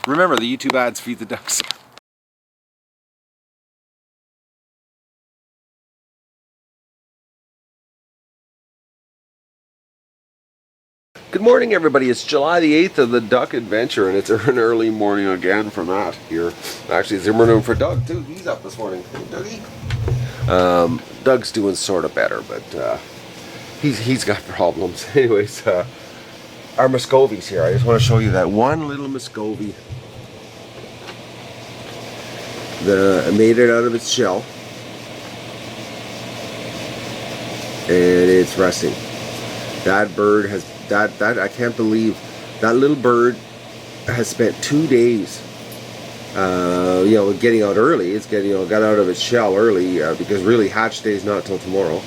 Remember, the YouTube ads feed the ducks. Good morning, everybody. It's July the 8th of the Duck Adventure, and it's an early morning again for Matt here. Actually, it's morning for Doug, too. He's up this morning. Hey, Dougie. Doug's doing sort of better, but he's got problems. Anyways, our Muscovy's here. I just want to show you that one little Muscovy that made it out of its shell, and it's resting. That bird has that I can't believe that little bird has spent 2 days getting out early. It's got out of its shell early because really hatch day is not till tomorrow,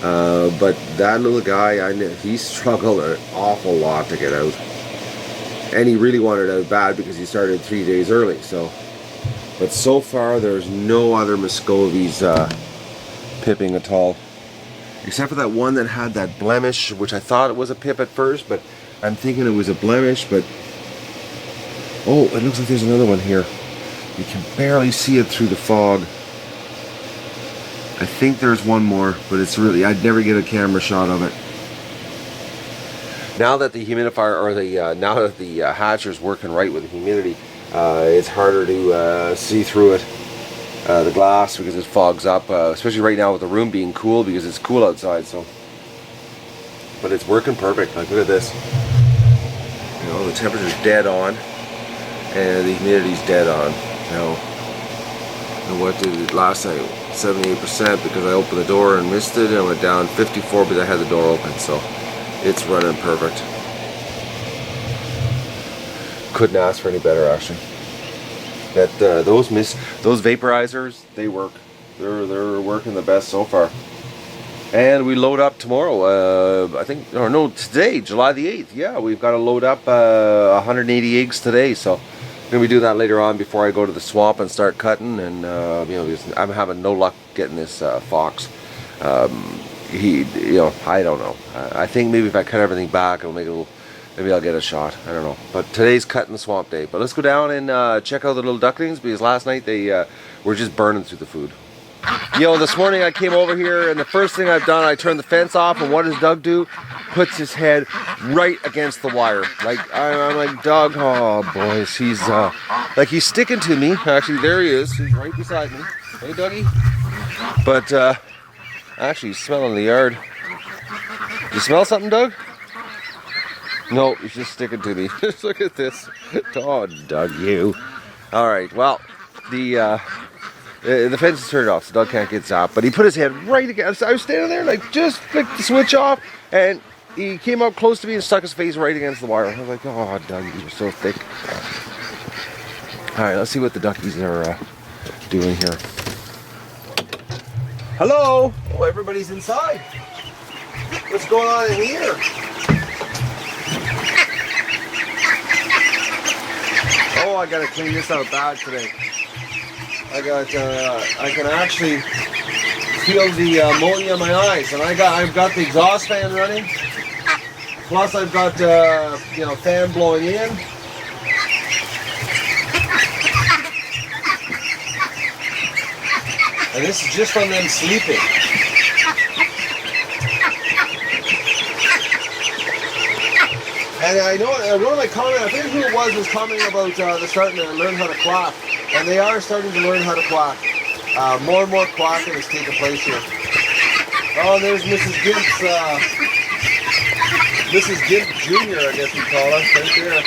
but that little guy, I know he struggled an awful lot to get out, and he really wanted out bad because he started 3 days early. But so far there's no other Muscovies pipping at all, except for that one that had that blemish, which I thought it was a pip at first, but I'm thinking it was a blemish. But oh, it looks like there's another one here. You can barely see it through the fog. I think there's one more, but it's really, I'd never get a camera shot of it. Now that the humidifier, or now that the hatcher's working right with the humidity, it's harder to see through it. The glass, because it fogs up, especially right now with the room being cool, because it's cool outside. So, but it's working perfect. Like, look at this. You know, the temperature's dead on, and the humidity's dead on. Now, and what did it last night? 78%, because I opened the door and missed it, and I went down 54 because I had the door open. So, it's running perfect. Couldn't ask for any better, actually. That those vaporizers, they work. They're working the best so far. And we load up tomorrow. I think, or no, today, July the 8th. Yeah, we've got to load up 180 eggs today. So I'm gonna be doing that later on before I go to the swamp and start cutting. And I'm having no luck getting this fox. I don't know. I think maybe if I cut everything back, it'll make it a little. Maybe I'll get a shot. I don't know. But today's cut in the swamp day. But let's go down and check out the little ducklings, because last night they were just burning through the food. This morning I came over here, and the first thing I've done, I turned the fence off, and what does Doug do? Puts his head right against the wire. Like, I'm like, Doug, oh boys, he's like, he's sticking to me. Actually, there he is. He's right beside me. Hey, Dougie. But actually, he's smelling the yard. You smell something, Doug? No, he's just sticking to me. Just look at this. Oh, Doug, you. All right. Well, the fence is turned off, so Doug can't get zapped. But he put his head right against. I was standing there, like, just flicked the switch off, and he came up close to me and stuck his face right against the wire. I was like, oh, Doug, you're so thick. All right, let's see what the duckies are doing here. Hello. Oh, everybody's inside. What's going on in here? Oh, I gotta clean this out bad today. I can actually feel the ammonia in my eyes, and I've got the exhaust fan running. Plus, I've got fan blowing in. And this is just from them sleeping. And I know one of my comments, I think who it was commenting about they're starting to learn how to quack. And they are starting to learn how to quack. More and more quacking is taking place here. Oh, there's Mrs. Gimp's, Mrs. Gimp Jr., I guess we call her, right there.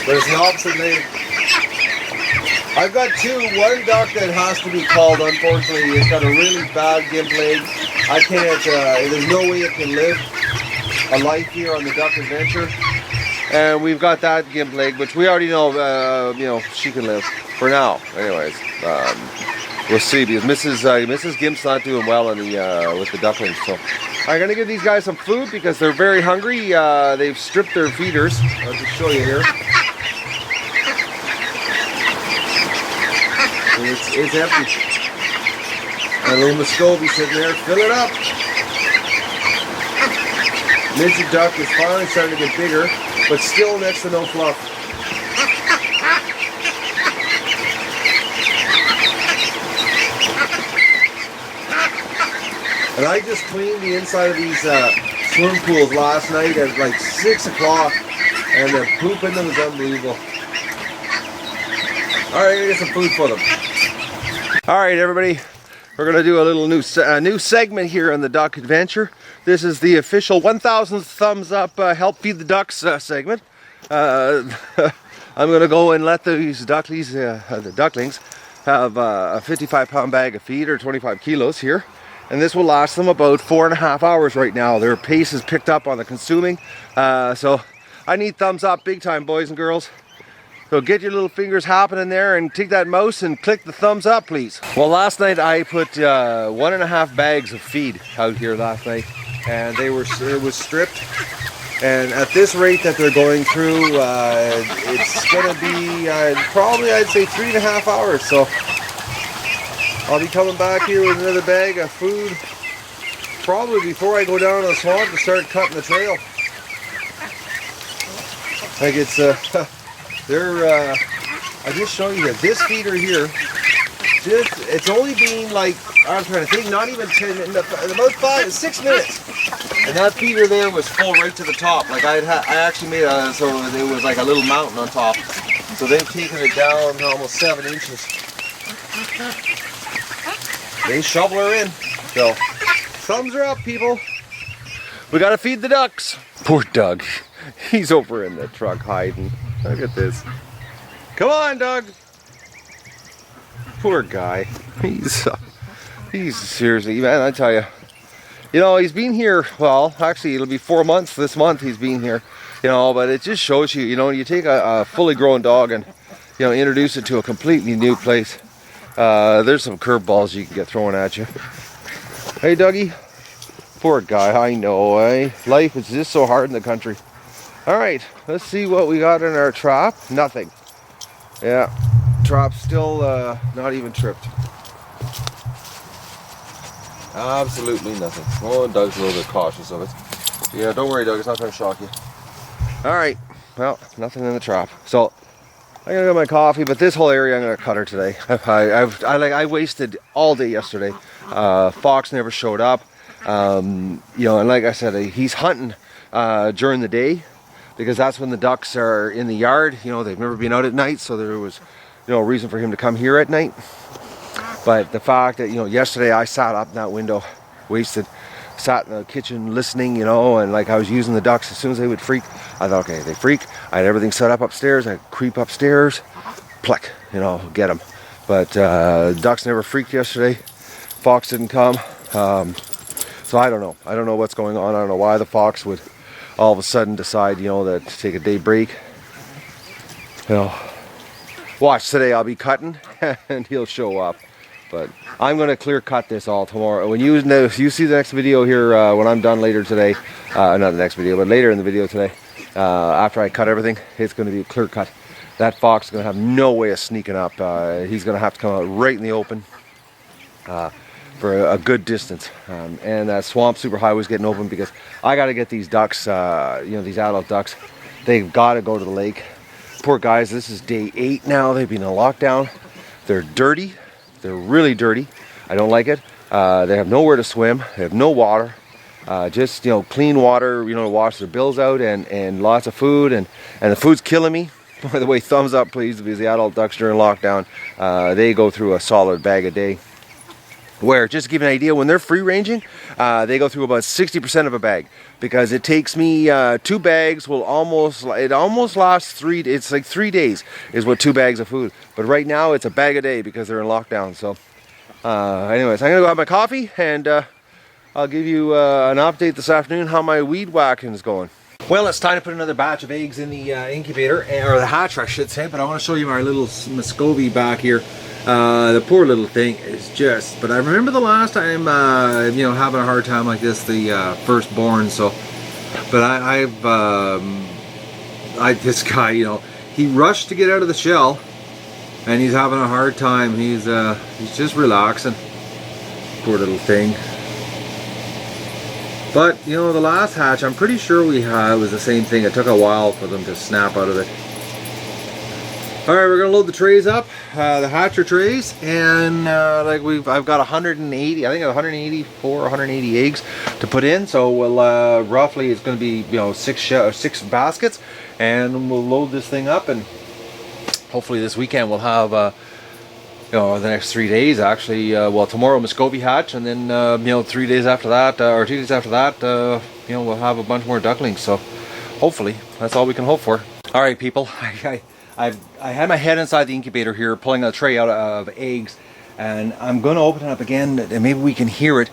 But it's the opposite name. I've got one duck that has to be called, unfortunately. It's got a really bad gimp leg. I can't, there's no way it can live a life here on the Duck Adventure, and we've got that gimp leg, which we already know, she can live for now. Anyways, we'll see, because Mrs. Gimp's not doing well in the with the ducklings. So I'm gonna give these guys some food because they're very hungry. They've stripped their feeders. I'll just show you here. It's empty. And a little Muscovy sitting there. Fill it up. Midget duck is finally starting to get bigger, but still next to no fluff. And I just cleaned the inside of these swim pools last night at like 6 o'clock, and the poop in them is unbelievable. Alright, I get some food for them. Alright everybody, we're going to do a little new segment here on the Duck Adventure. This is the official 1,000 thumbs up help feed the ducks segment. I'm going to go and let these ducklings, the ducklings, have a 55-pound bag of feed, or 25 kilos here. And this will last them about 4.5 hours right now. Their pace is picked up on the consuming. So I need thumbs up big time, boys and girls. So get your little fingers hopping in there and take that mouse and click the thumbs up, please. Well, last night I put 1.5 bags of feed out here last night, and it was stripped. And at this rate that they're going through, it's going to be probably, I'd say, 3.5 hours. So I'll be coming back here with another bag of food probably before I go down to the swamp to start cutting the trail. Like it's I just show you that this feeder here, it's only been like, I'm trying to think, not even 10, about 6 minutes. And that feeder there was full right to the top. Like I actually made so it was like a little mountain on top. So they've taken it down almost 7 inches. They shovel her in. So thumbs are up, people. We gotta feed the ducks. Poor Doug. He's over in the truck hiding. Look at this. Come on, Doug. Poor guy. He's seriously, man, I tell you. You know, he's been here, well, actually it'll be 4 months this month he's been here. You know, but it just shows you, you know, you take a fully grown dog and, you know, introduce it to a completely new place. There's some curveballs you can get thrown at you. Hey, Dougie. Poor guy, I know, eh? Life is just so hard in the country. Alright, let's see what we got in our trap. Nothing. Yeah, trap's still not even tripped. Absolutely nothing. Oh, Doug's a little bit cautious of it. Yeah, don't worry, Doug, it's not going to shock you. Alright, well, nothing in the trap. So, I'm going to get my coffee, but this whole area I'm going to cut her today. I wasted all day yesterday. Fox never showed up. You know, and like I said, he's hunting during the day, because that's when the ducks are in the yard. You know, they've never been out at night, so there was, you know, a reason for him to come here at night. But the fact that, you know, yesterday I sat up in that window, sat in the kitchen listening, you know, and like I was using the ducks. As soon as they would freak, I thought, okay, they freak. I had everything set up upstairs. I'd creep upstairs, pluck, you know, get them. But ducks never freaked yesterday. Fox didn't come. So I don't know. I don't know what's going on. I don't know why the fox would all of a sudden decide, you know, that to take a day break. You know, watch today. I'll be cutting, and he'll show up. But I'm going to clear cut this all tomorrow. When you see the next video here, when I'm done later today, not the next video, but later in the video today, after I cut everything, it's going to be a clear cut. That fox is going to have no way of sneaking up. He's going to have to come out right in the open for a good distance. And that swamp superhighway is getting open because I got to get these ducks, you know, these adult ducks, they've got to go to the lake. Poor guys, this is day 8 now. They've been in lockdown. They're dirty. They're really dirty. I don't like it. They have nowhere to swim. They have no water. Just, you know, clean water, you know, to wash their bills out, and lots of food, and the food's killing me. By the way, thumbs up please, because the adult ducks during lockdown, they go through a solid bag a day. Where, just to give you an idea, when they're free ranging, they go through about 60% of a bag, because it takes me 2 bags will almost lasts it's like 3 days is what 2 bags of food. But right now it's a bag a day because they're in lockdown. So anyways, I'm gonna go have my coffee, and I'll give you an update this afternoon how my weed whacking is going. Well, it's time to put another batch of eggs in the incubator, or the hatch I should say, but I want to show you my little Muscovy back here. The poor little thing is just, but I remember the last time, you know, having a hard time like this, the firstborn. So, but this guy, you know, he rushed to get out of the shell, and he's having a hard time. He's just relaxing. Poor little thing. But, you know, the last hatch, I'm pretty sure we had, was the same thing. It took a while for them to snap out of it. All right, we're gonna load the trays up, the hatcher trays, and I've got 180, I think 184, 180 eggs to put in. So we'll roughly it's gonna be six baskets, and we'll load this thing up, and hopefully this weekend we'll have the next 3 days actually. Well, tomorrow Muscovy hatch, and then 3 days after that, or 2 days after that, we'll have a bunch more ducklings. So hopefully that's all we can hope for. All right, people. I had my head inside the incubator here pulling a tray out of eggs, and I'm going to open it up again and maybe we can hear it,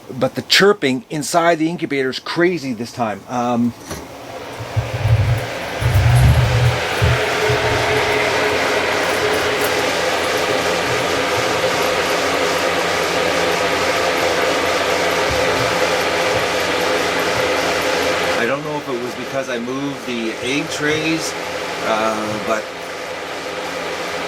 but the chirping inside the incubator is crazy this time. I don't know if it was because I moved the egg trays, but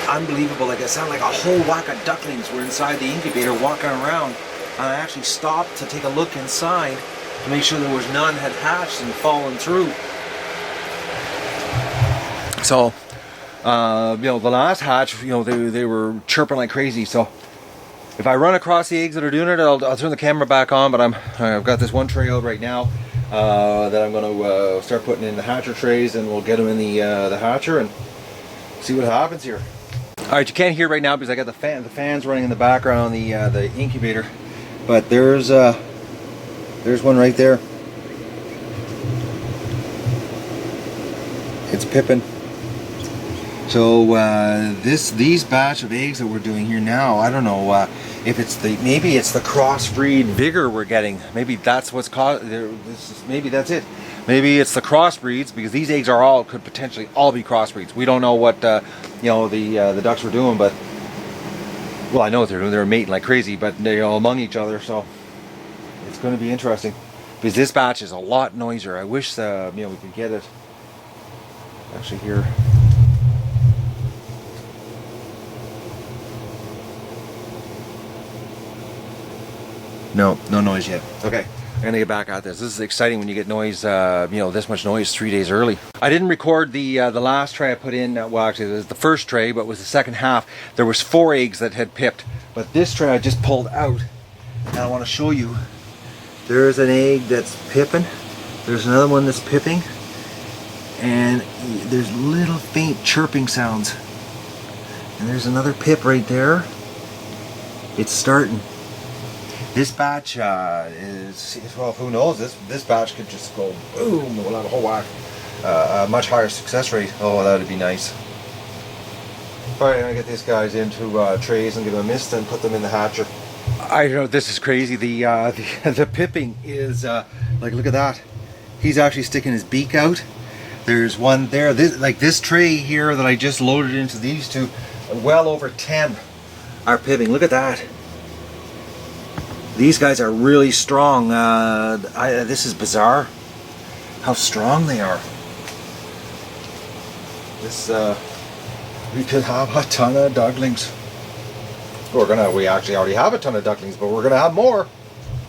unbelievable. Like, it sounded like a whole whack of ducklings were inside the incubator walking around, and I actually stopped to take a look inside to make sure there was none had hatched and fallen through. So the last hatch, they were chirping like crazy. So if I run across the eggs that are doing it, I'll turn the camera back on. But I've got this one tray out right now that I'm going to start putting in the hatcher trays, and we'll get them in the hatcher and see what happens here. All right, you can't hear right now because I got the fans running in the background on the incubator, but there's one right there. It's pipping. So these batch of eggs that we're doing here now, I don't know if it's maybe it's the crossbreed vigor we're getting. Maybe that's what's caused. Maybe that's it. Maybe it's the crossbreeds, because these eggs could potentially all be crossbreeds. We don't know what the ducks were doing, but well, I know what they're doing. They're mating like crazy, but they're all among each other. So it's going to be interesting, because this batch is a lot noisier. I wish we could get it actually here. No noise yet. Okay, I'm gonna get back at this. This is exciting when you get noise, this much noise 3 days early. I didn't record the last tray I put in. Well, actually, it was the first tray, but it was the second half. There was 4 eggs that had pipped, but this tray I just pulled out, and I want to show you. There's an egg that's pipping. There's another one that's pipping, and there's little faint chirping sounds. And there's another pip right there. It's starting. This batch well, who knows? This batch could just go boom. We'll have a whole whack. A much higher success rate. Oh, that would be nice. All right, I'm gonna get these guys into trays and give them a mist and put them in the hatcher. I know this is crazy. The pipping is like, look at that. He's actually sticking his beak out. There's one there. This tray here that I just loaded into these two, well over 10 are pipping. Look at that. These guys are really strong. This is bizarre how strong they are. We could have a ton of ducklings. We actually already have a ton of ducklings, but we're gonna have more.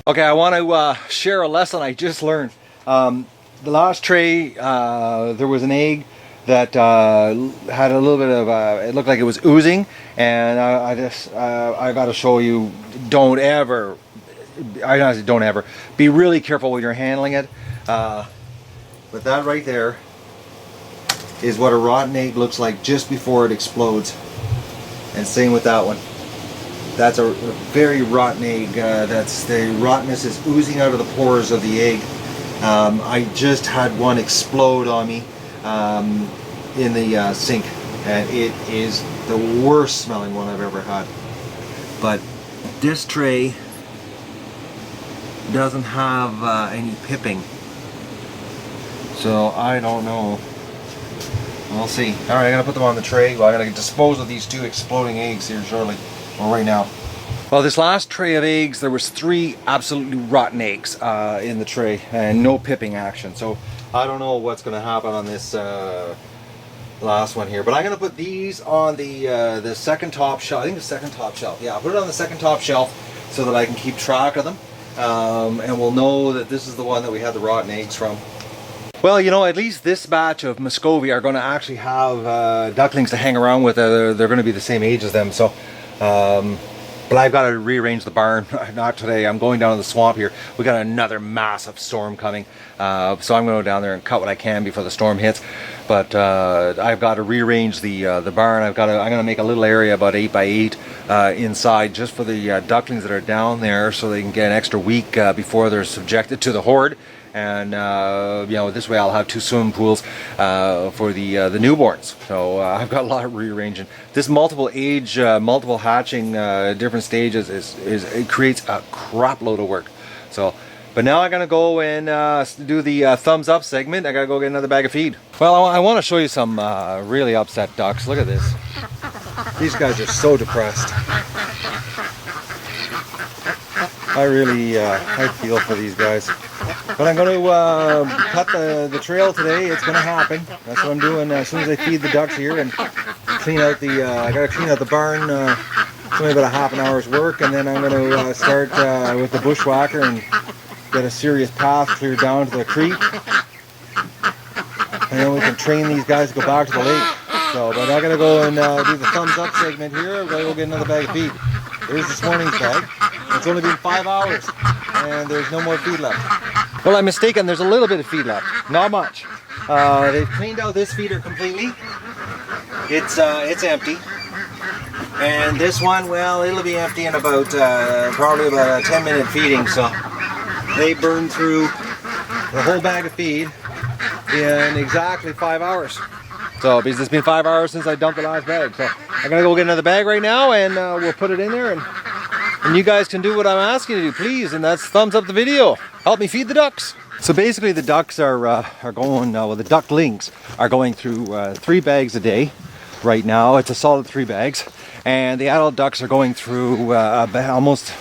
Okay, I want to share a lesson I just learned. The last tray, there was an egg that had a little bit of, it looked like it was oozing, and I got to show you, don't ever be really careful when you're handling it. But that right there is what a rotten egg looks like just before it explodes, and same with that one. That's a very rotten egg. The rottenness is oozing out of the pores of the egg. I just had one explode on me in the sink, and it is the worst smelling one I've ever had. But this tray doesn't have any pipping, so I don't know. We'll see. All right, I'm gonna put them on the tray. Well, I'm gonna dispose of these 2 exploding eggs here shortly, or right now. Well, this last tray of eggs, there was 3 absolutely rotten eggs in the tray, and no pipping action. So I don't know what's gonna happen on this last one here, but I'm gonna put these on the second top shelf. I think the second top shelf. Yeah, I'll put it on the second top shelf so that I can keep track of them, and we'll know that this is the one that we had the rotten eggs from. Well, you know, at least this batch of Muscovy are going to actually have ducklings to hang around with. They're going to be the same age as them. So, but I've got to rearrange the barn. Not today. I'm going down to the swamp here. We got another massive storm coming. So I'm going to go down there and cut what I can before the storm hits. But I've got to rearrange the barn. I'm going to make a little area about 8 by 8 inside just for the ducklings that are down there, so they can get an extra week before they're subjected to the horde. And you know, this way I'll have 2 swimming pools for the newborns. So I've got a lot of rearranging. This multiple age, multiple hatching, different stages it creates a crap load of work. So, but now I'm gonna go and do the thumbs up segment. I gotta go get another bag of feed. Well, I want to show you some really upset ducks. Look at this. These guys are so depressed. I really I feel for these guys. But I'm going to cut the trail today. It's going to happen. That's what I'm doing as soon as I feed the ducks here and clean out the. I got to clean out the barn. It's only about a half an hour's work, and then I'm going to start with the bushwhacker and get a serious path cleared down to the creek, and then we can train these guys to go back to the lake. So, but I'm going to go and do the thumbs up segment here. I'm going to go get another bag of feed. There's this morning's bag. It's only been 5 hours, and there's no more feed left. Well, I'm mistaken. There's a little bit of feed left. Not much. They've cleaned out this feeder completely. It's empty. And this one, well, it'll be empty in about probably about a 10-minute feeding. So they burned through the whole bag of feed in exactly 5 hours. So because it's been 5 hours since I dumped the last bag. So I'm gonna go get another bag right now, and we'll put it in there, and you guys can do what I'm asking you to do, please, and that's thumbs up the video. Help me feed the ducks. So basically the ducks are going, well, the ducklings are going through 3 bags a day right now. It's a solid 3 bags. And the adult ducks are going through almost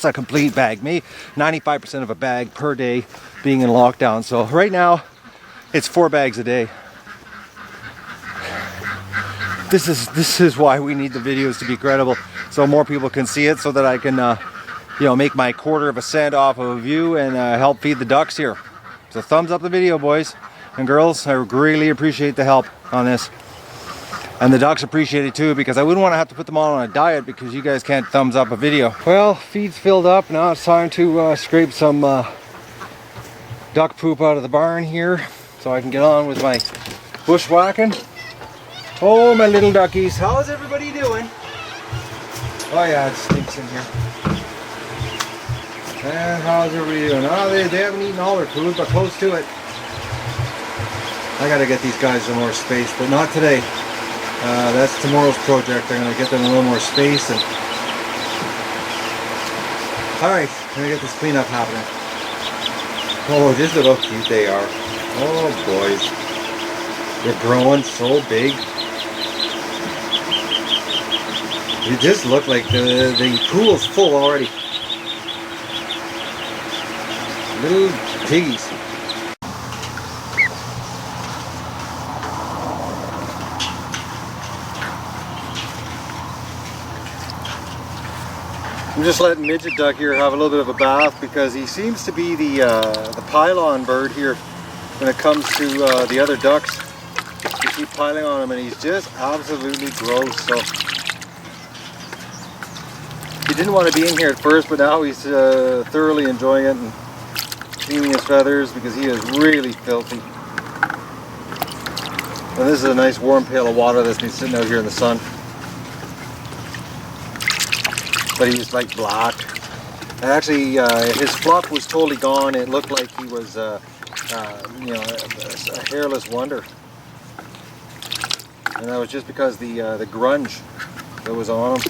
a complete bag, maybe 95% of a bag per day being in lockdown. So right now it's 4 bags a day. This is why we need the videos to be credible, so more people can see it, so that I can you know, make my quarter of a cent off of a view and help feed the ducks here. So thumbs up the video, boys and girls. I really appreciate the help on this, and the ducks appreciate it too, because I wouldn't want to have to put them all on a diet because you guys can't thumbs up a video. Well, feed's filled up. Now it's time to scrape some duck poop out of the barn here, so I can get on with my bushwhacking. Oh, my little duckies, how's everybody doing? Oh yeah, it stinks in here. And how's everybody doing? Oh, they haven't eaten all their food, but close to it. I gotta get these guys some more space, but not today. That's tomorrow's project. I'm gonna get them a little more space. And alright, gonna get this cleanup happening. Oh, just look how cute they are. Oh boys. They're growing so big. They just look like the pool's full already. Little piggies. I'm just letting Midget duck here have a little bit of a bath, because he seems to be the pylon bird here when it comes to the other ducks. You keep piling on him, and he's just absolutely gross. So he didn't want to be in here at first, but now he's thoroughly enjoying it and cleaning his feathers, because he is really filthy. And this is a nice warm pail of water that's been sitting out here in the sun. But he's like black. And actually, his fluff was totally gone. It looked like he was, you know, a hairless wonder. And that was just because the grunge that was on him.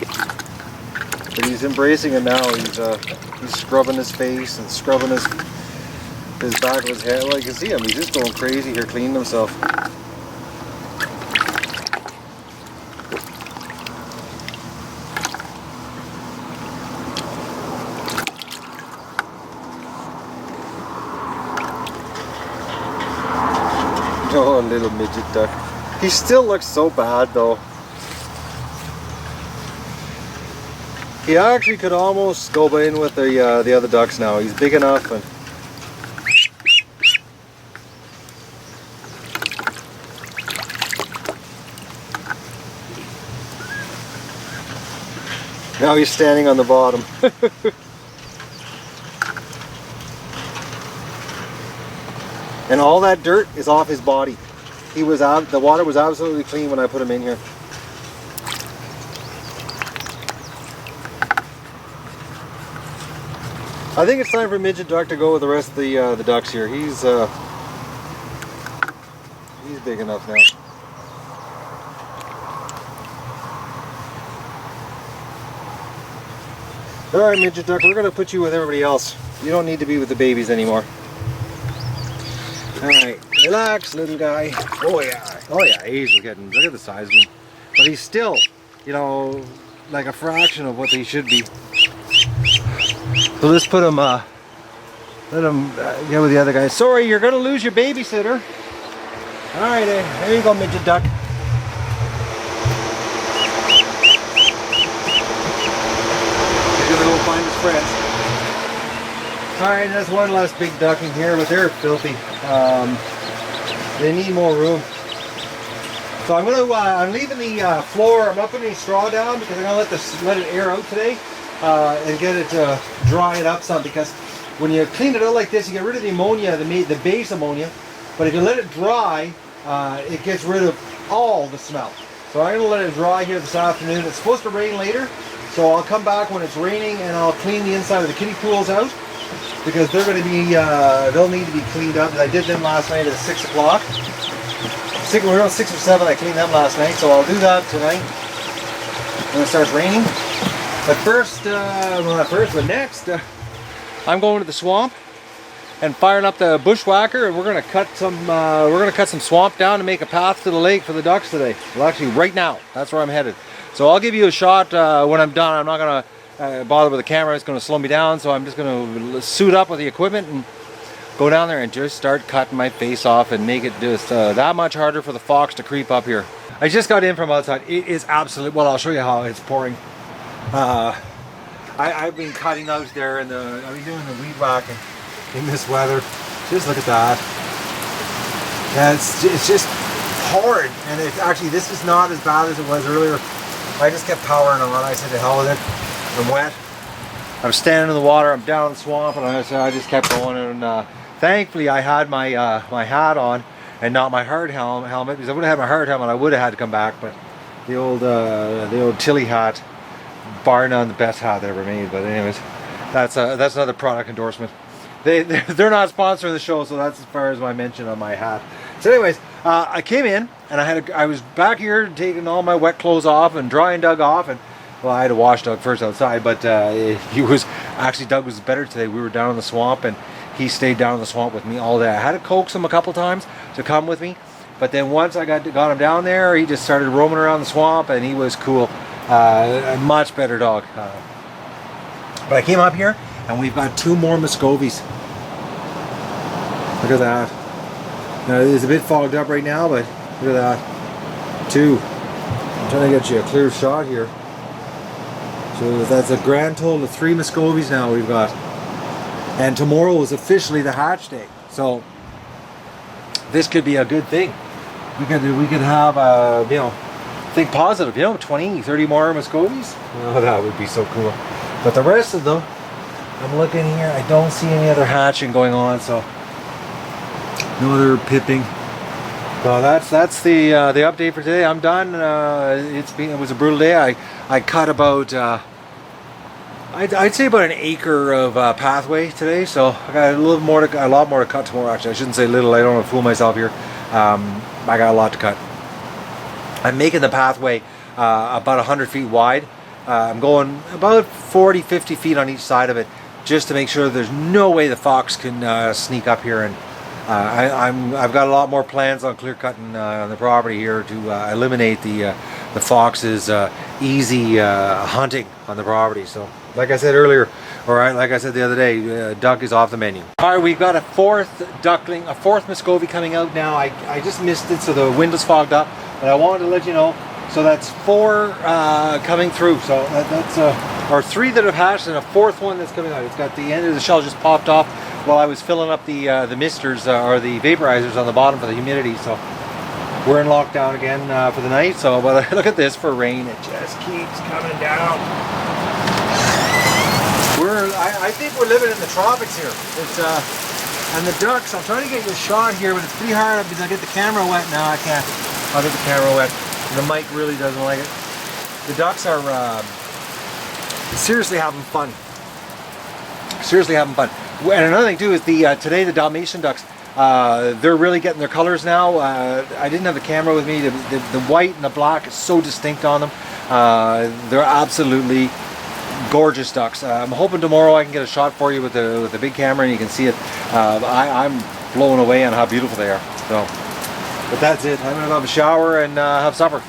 But he's embracing it now. He's scrubbing his face and scrubbing his back of his head. Well, you can see him. He's just going crazy here, cleaning himself. Oh, little midget duck. He still looks so bad though. He actually could almost go in with the other ducks now. He's big enough, and Now he's standing on the bottom. And all that dirt is off his body. He was out. The water was absolutely clean when I put him in here. I think it's time for Midget Duck to go with the rest of the ducks here. He's big enough now. All right, Midget Duck, we're gonna put you with everybody else. You don't need to be with the babies anymore. All right, relax, little guy. Oh yeah, he's getting. Look at the size of him. But he's still, you know, like a fraction of what they should be. So let's put him, let him get with the other guys. Sorry, you're gonna lose your babysitter. All right, there you go, Midget Duck. He's gonna go find his friends. All right, there's one less big duckling here, but they're filthy. They need more room. So I'm leaving the floor. I'm not putting any straw down because I'm gonna let it air out today and get it to dry it up some. Because when you clean it out like this, you get rid of the ammonia, the base ammonia. But if you let it dry, it gets rid of all the smell. So I'm gonna let it dry here this afternoon. It's supposed to rain later, so I'll come back when it's raining and I'll clean the inside of the kiddie pools out. Because they're going to be, they'll need to be cleaned up. I did them last night at 6 o'clock. We're around 6 or 7, I cleaned them last night, so I'll do that tonight when it starts raining. But first, next, I'm going to the swamp and firing up the bushwhacker, and we're going to cut some swamp down to make a path to the lake for the ducks today. Well, actually, right now, that's where I'm headed. So I'll give you a shot when I'm done. I'm not going to bother with the camera. It's going to slow me down, so I'm just going to suit up with the equipment and go down there and just start cutting my face off and make it just that much harder for the fox to creep up here. I just got in from outside. It is absolutely, well, I'll show you how it's pouring. I've been cutting out there and I've been doing the weed whacking in this weather. Just look at that. Yeah, it's just horrid, and actually this is not as bad as it was earlier. I just kept powering on. I said to hell with it. I'm wet. I'm standing in the water. I'm down in the swamp, and I just kept going. And thankfully, I had my my hat on and not my hard helmet. Because I would have had my hard helmet, I would have had to come back. But the old Tilly hat, bar none, the best hat they ever made. But anyways, that's another product endorsement. They're not sponsoring the show, so that's as far as my mention on my hat. So anyways, I came in and I was back here taking all my wet clothes off and drying Doug off, and well, I had to wash Doug first outside, but Doug was better today. We were down in the swamp, and he stayed down in the swamp with me all day. I had to coax him a couple times to come with me, but then once I got him down there, he just started roaming around the swamp, and he was cool. A much better dog. But I came up here, and we've got 2 more Muscovies. Look at that. Now, it's a bit fogged up right now, but look at that. 2. I'm trying to get you a clear shot here. So that's a grand total of 3 Muscovies now we've got. And tomorrow is officially the hatch day. So this could be a good thing. We could have, think positive, 20, 30 more Muscovies. Oh, that would be so cool. But the rest of them, I'm looking here, I don't see any other hatching going on, so no other pipping. So that's the update for today. I'm done. It was a brutal day. I cut about I'd say about an acre of pathway today. So I got a lot more to cut tomorrow. Actually, I shouldn't say little. I don't want to fool myself here. I got a lot to cut. I'm making the pathway about 100 feet wide. I'm going about 40, 50 feet on each side of it, just to make sure there's no way the fox can sneak up here. And I've got a lot more plans on clear cutting on the property here to eliminate the fox's easy hunting on the property. So, like I said earlier, or like I said the other day, duck is off the menu. All right, we've got a 4th duckling, a 4th Muscovy coming out now. I just missed it, so the wind is fogged up, but I wanted to let you know. So that's 4 coming through. So that's or 3 that have hatched, and a 4th one that's coming out. It's got the end of the shell just popped off while I was filling up the misters or the vaporizers on the bottom for the humidity. So we're in lockdown again for the night. So, but look at this for rain. It just keeps coming down. I think we're living in the tropics here. It's and the ducks. I'm trying to get you a shot here, but it's pretty hard because I get the camera wet. No, I can't. I'll get the camera wet. The mic really doesn't like it. The ducks are seriously having fun. Seriously having fun. And another thing too is today the Dalmatian ducks. They're really getting their colors now. I didn't have the camera with me. The white and the black is so distinct on them. They're absolutely gorgeous ducks. I'm hoping tomorrow I can get a shot for you with the big camera and you can see it. I'm blown away on how beautiful they are. So, but that's it. I'm gonna have a shower and have supper.